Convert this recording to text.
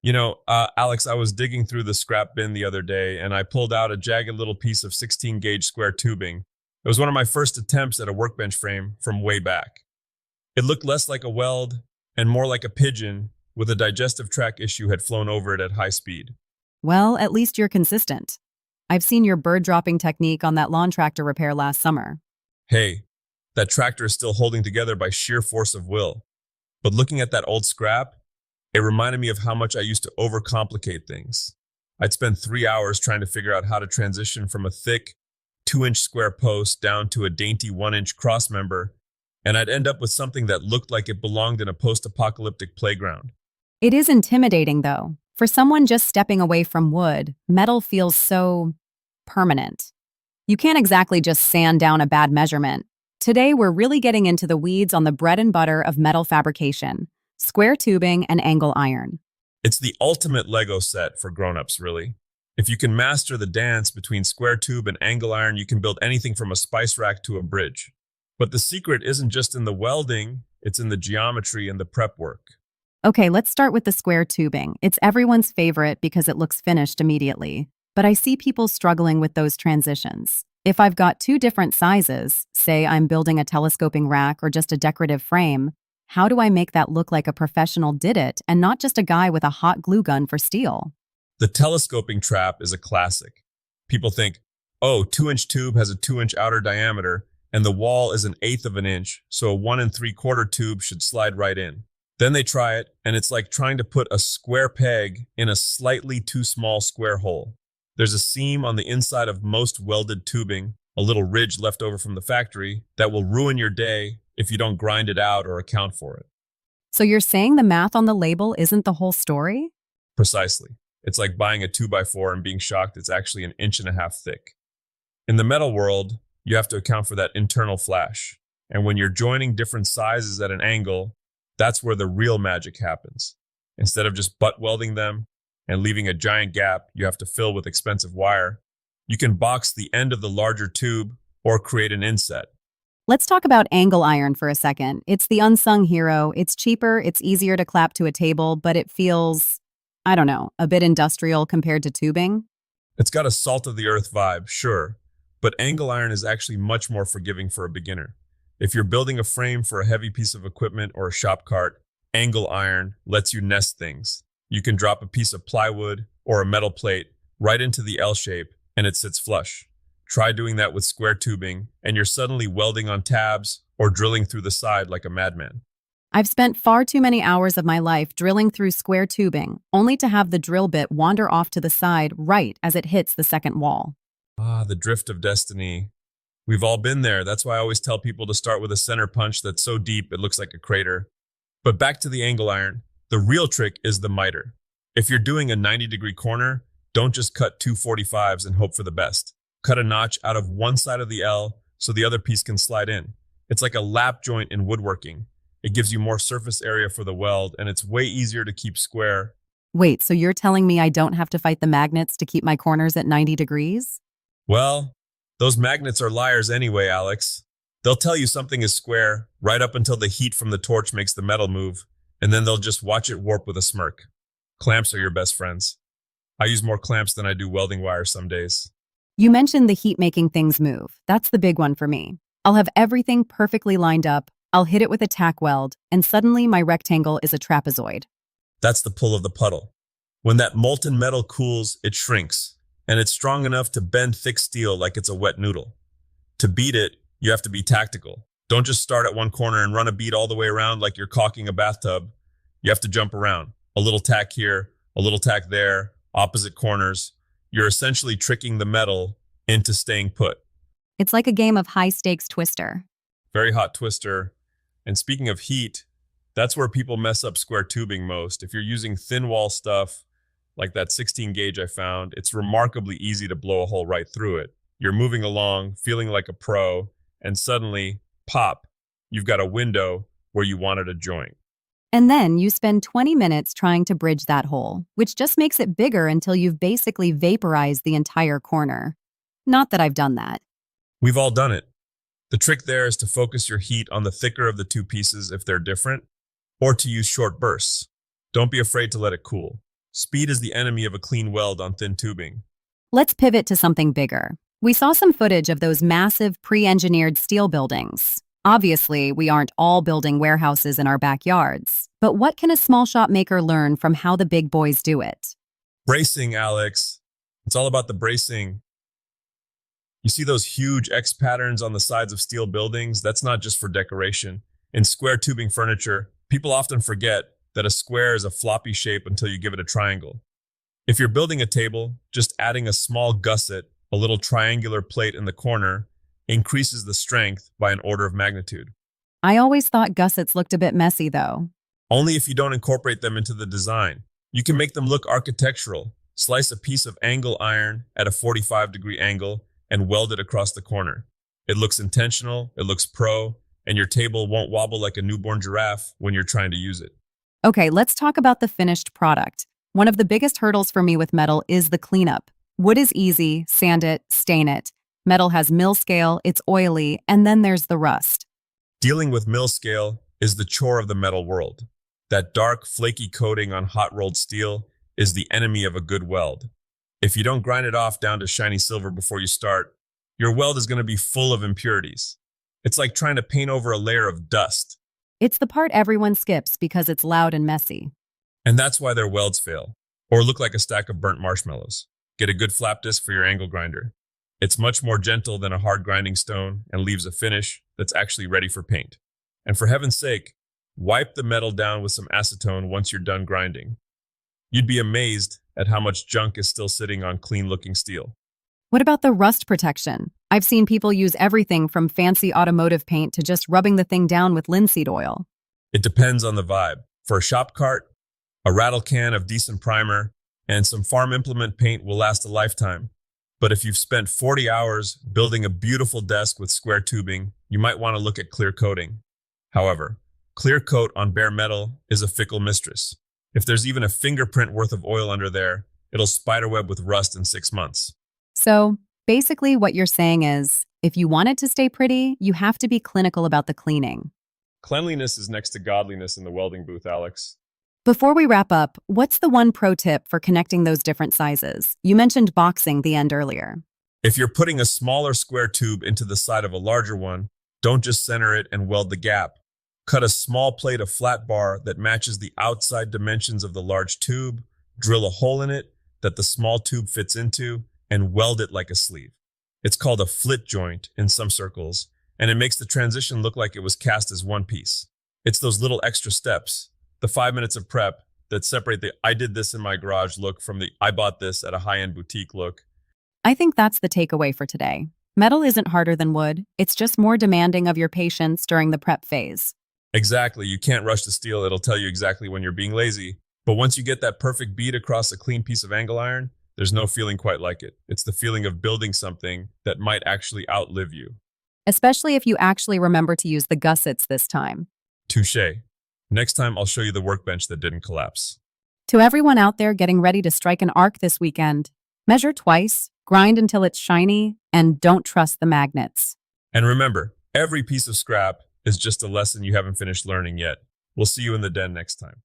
Alex, I was digging through the scrap bin the other day and I pulled out a jagged little piece of 16 gauge square tubing. It was one of my first attempts at a workbench frame from way back. It looked less like a weld and more like a pigeon with a digestive tract issue had flown over it at high speed. Well, at least you're consistent. I've seen your bird dropping technique on that lawn tractor repair last summer. Hey, that tractor is still holding together by sheer force of will. But looking at that old scrap, it reminded me of how much I used to overcomplicate things. I'd spend 3 hours trying to figure out how to transition from a thick, 2-inch square post down to a dainty 1-inch crossmember, and I'd end up with something that looked like it belonged in a post-apocalyptic playground. It is intimidating, though. For someone just stepping away from wood, metal feels so permanent. You can't exactly just sand down a bad measurement. Today, we're really getting into the weeds on the bread and butter of metal fabrication: square tubing and angle iron. It's the ultimate Lego set for grown-ups, really. If you can master the dance between square tube and angle iron, you can build anything from a spice rack to a bridge. But the secret isn't just in the welding, it's in the geometry and the prep work. Okay, let's start with the square tubing. It's everyone's favorite because it looks finished immediately. But I see people struggling with those transitions. If I've got two different sizes, say I'm building a telescoping rack or just a decorative frame, how do I make that look like a professional did it and not just a guy with a hot glue gun for steel? The telescoping trap is a classic. People think, oh, 2-inch tube has a 2-inch outer diameter, and the wall is 1/8 of an inch, so a 1 3/4 tube should slide right in. Then they try it, and it's like trying to put a square peg in a slightly too small square hole. There's a seam on the inside of most welded tubing, a little ridge left over from the factory, that will ruin your day if you don't grind it out or account for it. So you're saying the math on the label isn't the whole story? Precisely. It's like buying a 2x4 and being shocked it's actually 1.5 inches thick. In the metal world, you have to account for that internal flash. And when you're joining different sizes at an angle, that's where the real magic happens. Instead of just butt welding them and leaving a giant gap you have to fill with expensive wire, you can box the end of the larger tube or create an inset. Let's talk about angle iron for a second. It's the unsung hero. It's cheaper, it's easier to clap to a table, but it feels, I don't know, a bit industrial compared to tubing. It's got a salt of the earth vibe, sure, but angle iron is actually much more forgiving for a beginner. If you're building a frame for a heavy piece of equipment or a shop cart, angle iron lets you nest things. You can drop a piece of plywood or a metal plate right into the L shape and it sits flush. Try doing that with square tubing and you're suddenly welding on tabs or drilling through the side like a madman. I've spent far too many hours of my life drilling through square tubing, only to have the drill bit wander off to the side right as it hits the second wall. Ah, the drift of destiny. We've all been there. That's why I always tell people to start with a center punch that's so deep it looks like a crater. But back to the angle iron. The real trick is the miter. If you're doing a 90-degree corner, don't just cut two 45s and hope for the best. Cut a notch out of one side of the L so the other piece can slide in. It's like a lap joint in woodworking. It gives you more surface area for the weld, and it's way easier to keep square. Wait, so you're telling me I don't have to fight the magnets to keep my corners at 90 degrees? Well, those magnets are liars anyway, Alex. They'll tell you something is square right up until the heat from the torch makes the metal move, and then they'll just watch it warp with a smirk. Clamps are your best friends. I use more clamps than I do welding wire some days. You mentioned the heat making things move. That's the big one for me. I'll have everything perfectly lined up, I'll hit it with a tack weld, and suddenly my rectangle is a trapezoid. That's the pull of the puddle. When that molten metal cools, it shrinks, and it's strong enough to bend thick steel like it's a wet noodle. To beat it, you have to be tactical. Don't just start at one corner and run a bead all the way around like you're caulking a bathtub. You have to jump around. A little tack here, a little tack there, opposite corners. You're essentially tricking the metal into staying put. It's like a game of high-stakes Twister. Very hot twister. And speaking of heat, that's where people mess up square tubing most. If you're using thin wall stuff, like that 16 gauge I found, it's remarkably easy to blow a hole right through it. You're moving along, feeling like a pro, and suddenly, pop, you've got a window where you wanted a joint. And then you spend 20 minutes trying to bridge that hole, which just makes it bigger until you've basically vaporized the entire corner. Not that I've done that. We've all done it. The trick there is to focus your heat on the thicker of the two pieces if they're different, or to use short bursts. Don't be afraid to let it cool. Speed is the enemy of a clean weld on thin tubing. Let's pivot to something bigger. We saw some footage of those massive pre-engineered steel buildings. Obviously, we aren't all building warehouses in our backyards. But what can a small shop maker learn from how the big boys do it? Bracing, Alex. It's all about the bracing. You see those huge X patterns on the sides of steel buildings? That's not just for decoration. In square tubing furniture, people often forget that a square is a floppy shape until you give it a triangle. If you're building a table, just adding a small gusset, a little triangular plate in the corner, increases the strength by an order of magnitude. I always thought gussets looked a bit messy, though. Only if you don't incorporate them into the design. You can make them look architectural. Slice a piece of angle iron at a 45-degree angle and weld it across the corner. It looks intentional, it looks pro, and your table won't wobble like a newborn giraffe when you're trying to use it. Okay, let's talk about the finished product. One of the biggest hurdles for me with metal is the cleanup. Wood is easy, sand it, stain it. Metal has mill scale, it's oily, and then there's the rust. Dealing with mill scale is the chore of the metal world. That dark, flaky coating on hot-rolled steel is the enemy of a good weld. If you don't grind it off down to shiny silver before you start, your weld is going to be full of impurities. It's like trying to paint over a layer of dust. It's the part everyone skips because it's loud and messy. And that's why their welds fail, or look like a stack of burnt marshmallows. Get a good flap disc for your angle grinder. It's much more gentle than a hard grinding stone and leaves a finish that's actually ready for paint. And for heaven's sake, wipe the metal down with some acetone once you're done grinding. You'd be amazed at how much junk is still sitting on clean-looking steel. What about the rust protection? I've seen people use everything from fancy automotive paint to just rubbing the thing down with linseed oil. It depends on the vibe. For a shop cart, a rattle can of decent primer and some farm implement paint will last a lifetime. But if you've spent 40 hours building a beautiful desk with square tubing, you might want to look at clear coating. However, clear coat on bare metal is a fickle mistress. If there's even a fingerprint worth of oil under there, it'll spiderweb with rust in 6 months. So, basically what you're saying is, if you want it to stay pretty, you have to be clinical about the cleaning. Cleanliness is next to godliness in the welding booth, Alex. Before we wrap up, what's the one pro tip for connecting those different sizes? You mentioned boxing the end earlier. If you're putting a smaller square tube into the side of a larger one, don't just center it and weld the gap. Cut a small plate of flat bar that matches the outside dimensions of the large tube, drill a hole in it that the small tube fits into, and weld it like a sleeve. It's called a flit joint in some circles, and it makes the transition look like it was cast as one piece. It's those little extra steps, the 5 minutes of prep, that separate the I did this in my garage look from the I bought this at a high-end boutique look. I think that's the takeaway for today. Metal isn't harder than wood, it's just more demanding of your patience during the prep phase. Exactly, you can't rush the steel, it'll tell you exactly when you're being lazy. But once you get that perfect bead across a clean piece of angle iron, there's no feeling quite like it. It's the feeling of building something that might actually outlive you. Especially if you actually remember to use the gussets this time. Touché. Next time, I'll show you the workbench that didn't collapse. To everyone out there getting ready to strike an arc this weekend, measure twice, grind until it's shiny, and don't trust the magnets. And remember, every piece of scrap is just a lesson you haven't finished learning yet. We'll see you in the den next time.